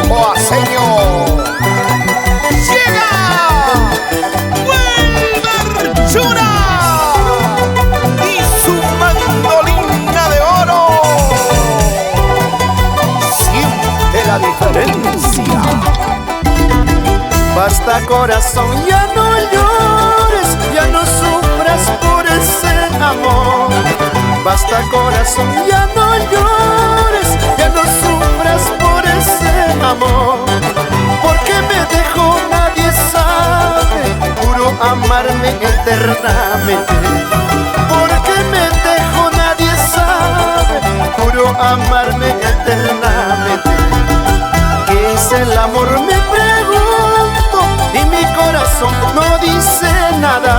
coaseño. Llega Wilber Chura y su mandolina de oro. Siente la diferencia. Basta, corazón, ya no llores, ya no sufras por ese amor. Basta, corazón, ya no llores, ya no sufras por ese amor. Porque me dejó nadie sabe, juro amarme eternamente. Porque me dejó nadie sabe, juro amarme eternamente. ¿Qué es el amor? Me pregunto y mi corazón no dice nada.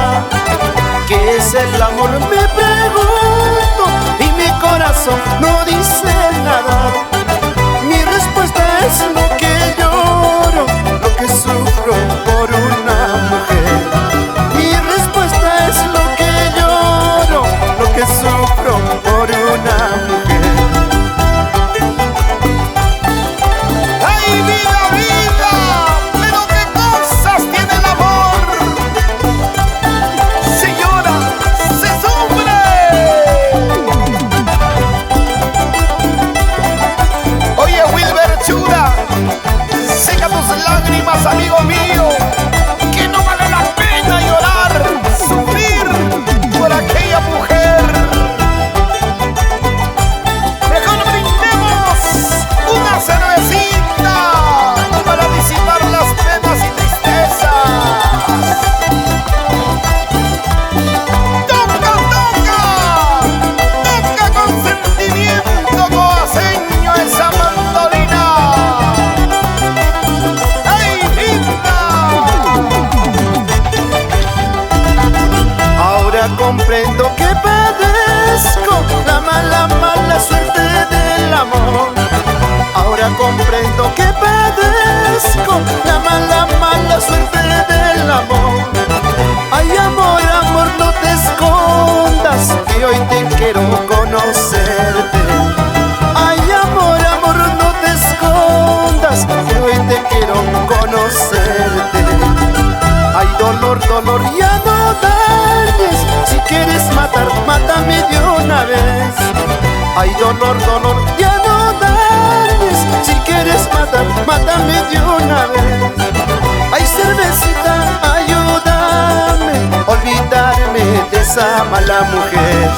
¿Qué es el amor? Me pregunto y mi corazón no dice nada. Mi respuesta es lo que lloro, lo que sufro por una mujer. Mi respuesta es lo que lloro, lo que sufro por una mujer. ¡Ay, vida, vida! ¡Pero qué cosas tiene el amor! Se llora, se sufre. Oye, Wilber Chura, seca tus lágrimas, amigo mío, que no vale la pena llorar, sufrir por aquella mujer. Mejor brindemos una cervecita para disipar las penas y tristezas. ¡Toca, toca! ¡Toca con sentimiento coaseño esa mandolina! ¡Ay, linda! Ahora comprendo que padezco la mala, mala suerte del amor. Ahora comprendo que padezco la mala, mala suerte del amor. Ay, amor, amor, no te escondas, que hoy te quiero conocerte. Ay, amor, amor, no te escondas, que hoy te quiero conocerte. Ay, dolor, dolor, ya no dañes. Si quieres matar, mátame de una vez. Ay, dolor, dolor, ya no dañes. Si quieres matar, mátame de una vez. Ay, cervecita, ayúdame a olvidarme de esa mala mujer.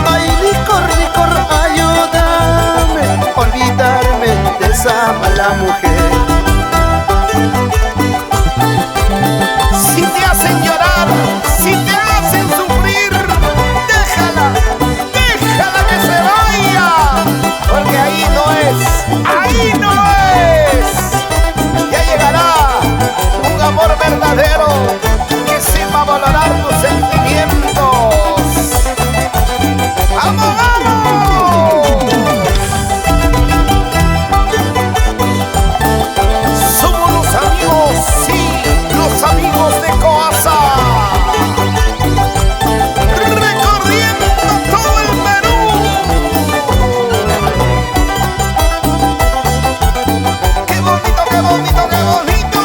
Ay, licor, licor, ayúdame a olvidarme de esa mala mujer. Si te hacen llorar, si te hacen sufrir, déjala, déjala que se vaya, porque ahí no es, ahí no es. Ya llegará un amor verdadero que sepa valorar tus sentimientos. ¡Vamos, vamos! Somos los amigos, sí, los amigos de Coasa. Recorriendo todo el Perú. ¡Qué bonito, qué bonito, qué bonito!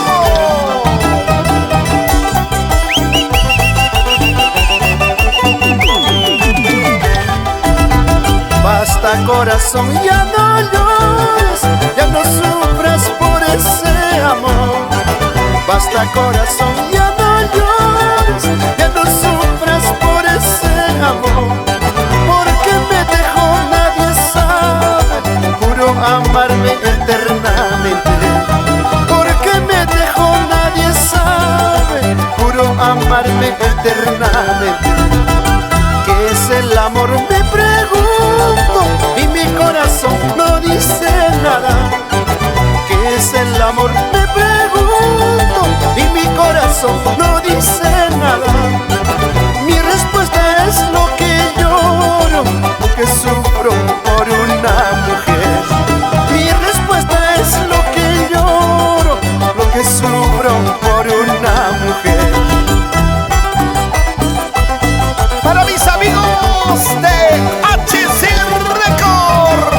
Basta, corazón, ya no llores, ya no sufras por ese amor. Basta, corazón, ya no llores, ya no sufras por ese amor. Porque me dejó nadie sabe, juro amarme eternamente. Porque me dejó nadie sabe, juro amarme eternamente. ¿Qué es el amor? Me pregunto y mi corazón no dice nada. ¿Qué es el amor? Me pregunto y mi corazón no dice nada. Mi respuesta es lo que lloro, lo que sufro por una mujer. Mi respuesta es lo que lloro, lo que sufro por una mujer. Para mis amigos de HC Record.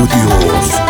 Dios.